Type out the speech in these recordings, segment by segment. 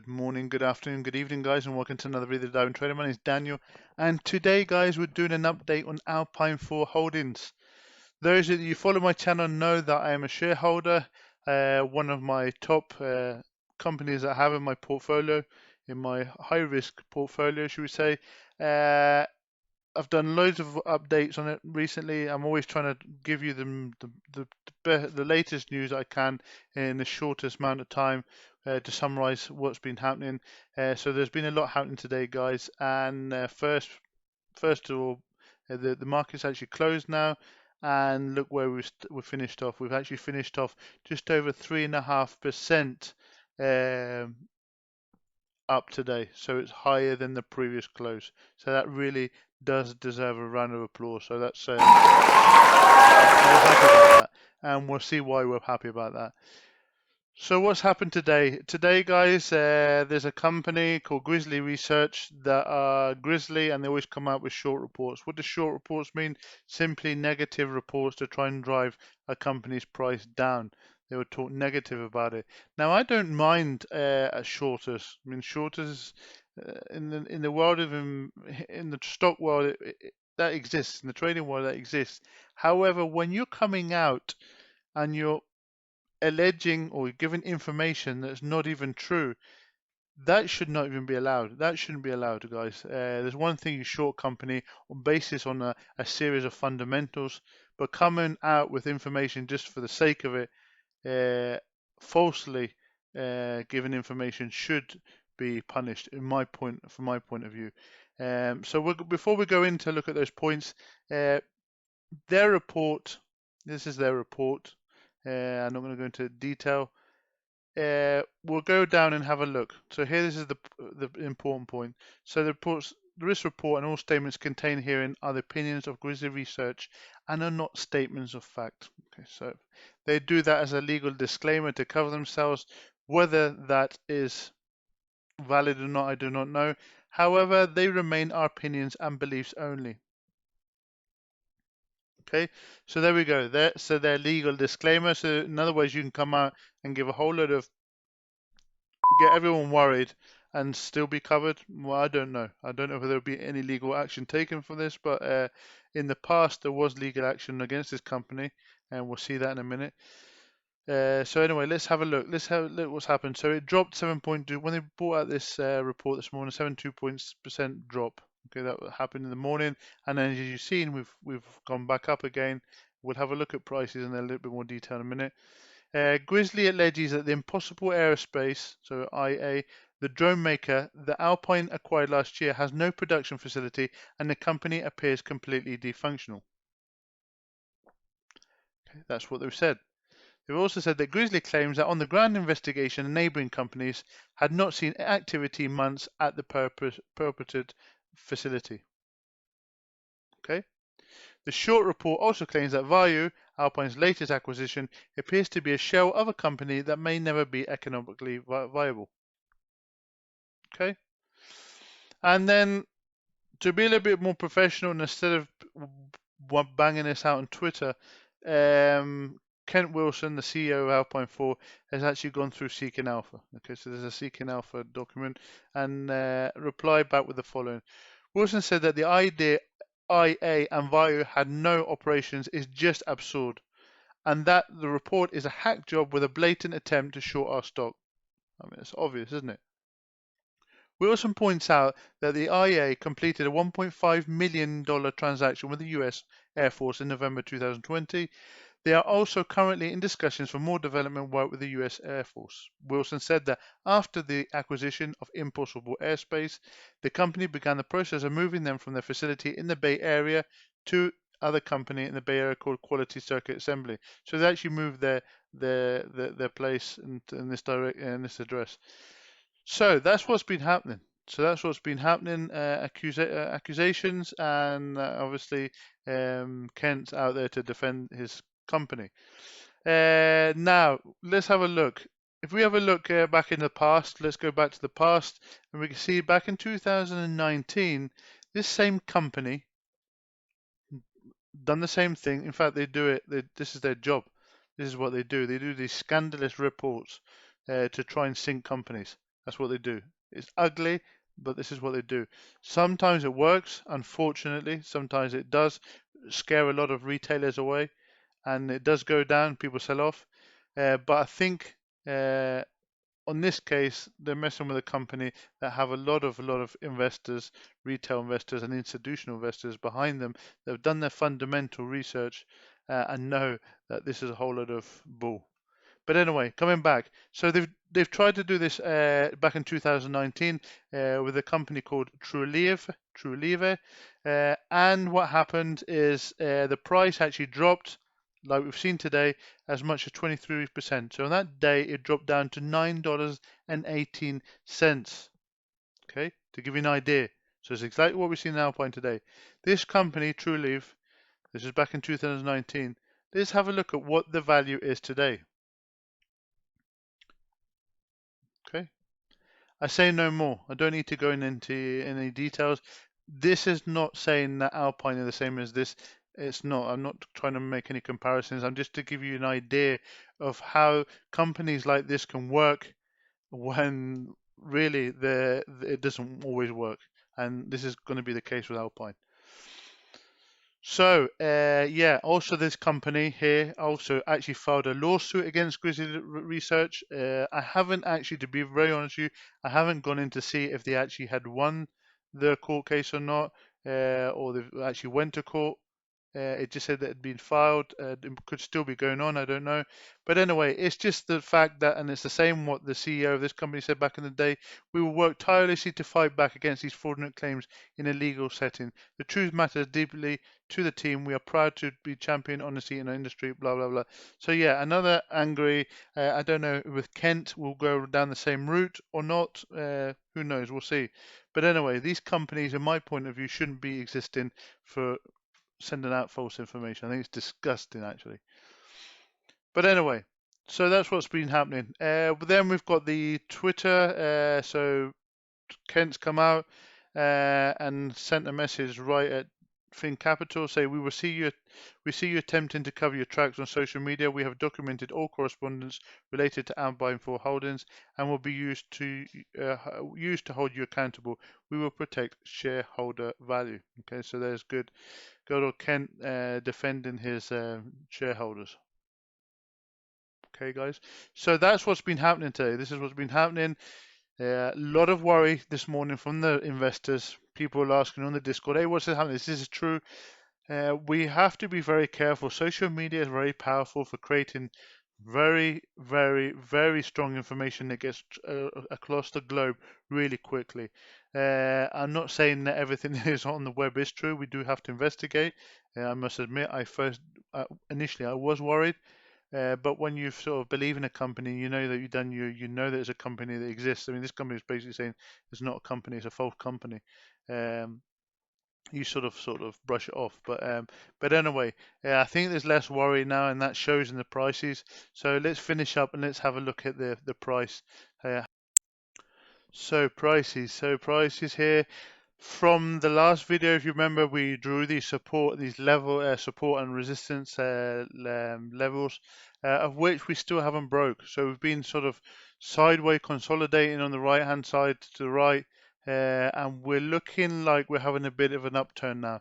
Good morning, good afternoon, good evening, guys, and welcome to another video of Dive Trader. My name is Daniel, and today, guys, we're doing an update on Alpine 4 holdings. Those of you who follow my channel know that I am a shareholder, one of my top companies that I have in my portfolio, in my high-risk portfolio, should we say. I've done loads of updates on it recently. I'm always trying to give you the latest news I can in the shortest amount of time to summarize what's been happening. So there's been a lot happening today, guys. And first of all, the market's actually closed now. And look where we finished off. We've actually finished off just over 3.5% up today, so it's higher than the previous close. So that really does deserve a round of applause. So that's we're happy about that, and we'll see why we're happy about that. So what's happened today? Today, guys, there's a company called Grizzly Research that are Grizzly, and they always come out with short reports. What do short reports mean? Simply negative reports to try and drive a company's price down. They would talk negative about it. Now, I don't mind shorters. I mean, shorters in the world of in the stock world that exists, in the trading world that exists. However, when you're coming out and you're alleging or giving information that's not even true, that should not even be allowed. That shouldn't be allowed, guys. There's one thing you short company on basis on a series of fundamentals, but coming out with information just for the sake of it, falsely given information should be punished from my point of view. So before we go in to look at those points, their report, this is their report. I'm not going to go into detail. We'll go down and have a look. So here, this is the important point. So the risk report and all statements contained herein are the opinions of Grizzly Research and are not statements of fact. Okay, so they do that as a legal disclaimer to cover themselves. Whether that is valid or not, I do not know. However, they remain our opinions and beliefs only. Okay, so there we go. So their legal disclaimer. So in other words, you can come out and give a whole lot of, get everyone worried and still be covered. Well, I don't know. I don't know if there'll be any legal action taken for this, but in the past there was legal action against this company, and we'll see that in a minute. So anyway, let's have a look. Let's have a look what's happened. So it dropped 7.2 when they brought out this report this morning. 7.2% drop. Okay, that happened in the morning, and then as you've seen, we've gone back up again. We'll have a look at prices in a little bit more detail in a minute. Grizzly alleges that the Impossible Aerospace, so IA, the drone maker that Alpine acquired last year, has no production facility, and the company appears completely dysfunctional. Okay, that's what they've said. They've also said that Grizzly claims that on-the-ground investigation and neighbouring companies had not seen activity months at the purported facility. Okay. The short report also claims that Vayu, Alpine's latest acquisition, appears to be a shell of a company that may never be economically viable. Okay. And then to be a little bit more professional, and instead of banging this out on Twitter, Kent Wilson, the CEO of Alpine 4, has actually gone through Seeking Alpha. Okay, so there's a Seeking Alpha document, and replied back with the following. Wilson said that the idea IA and Vayu had no operations is just absurd, and that the report is a hack job with a blatant attempt to short our stock. I mean, it's obvious, isn't it? Wilson points out that the IA completed a $1.5 million transaction with the US Air Force in November 2020. They are also currently in discussions for more development work with the US Air Force. Wilson said that after the acquisition of Impossible Aerospace, the company began the process of moving them from their facility in the Bay Area to other company in the Bay Area called Quality Circuit Assembly. So they actually moved their place in this address. So that's what's been happening. Accusations, and obviously Kent's out there to defend his company. Now, let's have a look. If we have a look back in the past, let's go back to the past, and we can see back in 2019, this same company done the same thing. In fact, they do it. This is their job. This is what they do. They do these scandalous reports to try and sink companies. That's what they do. It's ugly, but this is what they do. Sometimes it works, unfortunately. Sometimes it does scare a lot of retailers away, and it does go down. People sell off. But I think on this case, they're messing with a company that have a lot of investors, retail investors, and institutional investors behind them that have done their fundamental research and know that this is a whole lot of bull. But anyway, coming back, so they've tried to do this back in 2019 with a company called Trulieve, and what happened is the price actually dropped, like we've seen today, as much as 23%. So on that day, it dropped down to $9.18. Okay, to give you an idea. So it's exactly what we see in Alpine today. This company, Trulieve, this is back in 2019. Let's have a look at what the value is today. Okay. I say no more. I don't need to go into any details. This is not saying that Alpine are the same as this. It's not. I'm not trying to make any comparisons. I'm just to give you an idea of how companies like this can work when really it doesn't always work. And this is going to be the case with Alpine. So, yeah, also this company here also actually filed a lawsuit against Grizzly Research. I haven't actually, to be very honest with you, I haven't gone in to see if they actually had won the court case or not, or they actually went to court. It just said that it had been filed. It could still be going on. I don't know. But anyway, it's just the fact that, and it's the same what the CEO of this company said back in the day, we will work tirelessly to fight back against these fraudulent claims in a legal setting. The truth matters deeply to the team. We are proud to be champion honesty in our industry, blah, blah, blah. So yeah, another angry, I don't know, with Kent, will go down the same route or not. Who knows? We'll see. But anyway, these companies, in my point of view, shouldn't be existing for sending out false information. I think it's disgusting, actually. But anyway, so that's what's been happening. But then we've got the Twitter. So Kent's come out and sent a message right at Fin Capital, say we see you attempting to cover your tracks on social media. We have documented all correspondence related to Alpine 4 holdings and will be used to hold you accountable. We will protect shareholder value. Okay, so there's good old Kent defending his shareholders. Okay, guys. So that's what's been happening today. This is what's been happening. A lot of worry this morning from the investors. People are asking on the Discord, hey, what's happening? This is true. We have to be very careful. Social media is very powerful for creating very, very, very strong information that gets across the globe really quickly. I'm not saying that everything that is on the web is true. We do have to investigate. I must admit, initially I was worried. But when you sort of believe in a company, you know that you know that it's a company that exists. I mean, this company is basically saying it's not a company; it's a false company. You sort of brush it off. But anyway, I think there's less worry now, and that shows in the prices. So let's finish up and let's have a look at the price. So prices here. From the last video, if you remember, we drew these support and resistance levels, of which we still haven't broke. So we've been sort of sideways consolidating on the right-hand side to the right, and we're looking like we're having a bit of an upturn now.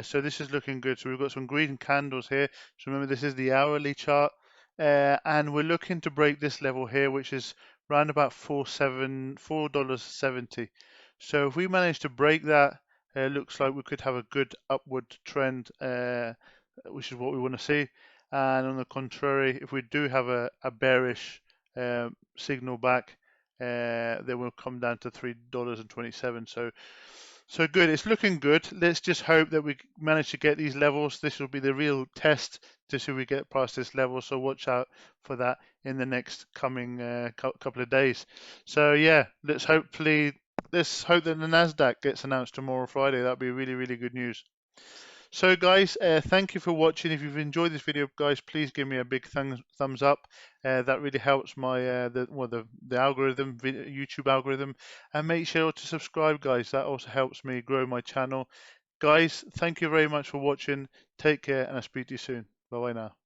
So this is looking good. So we've got some green candles here. So remember, this is the hourly chart, and we're looking to break this level here, which is around about $4.70. So if we manage to break that, it looks like we could have a good upward trend, which is what we want to see. And on the contrary, if we do have a bearish signal back, then we'll come down to $3.27. So good. It's looking good. Let's just hope that we manage to get these levels. This will be the real test to see if we get past this level. So watch out for that in the next coming couple of days. So yeah, let's hope that the NASDAQ gets announced tomorrow, Friday. That'd be really, really good news. So guys, thank you for watching. If you've enjoyed this video, guys, please give me a big thumbs up. That really helps my the algorithm, YouTube algorithm, and make sure to subscribe, guys. That also helps me grow my channel. Guys, thank you very much for watching. Take care, and I'll speak to you soon. Bye bye now.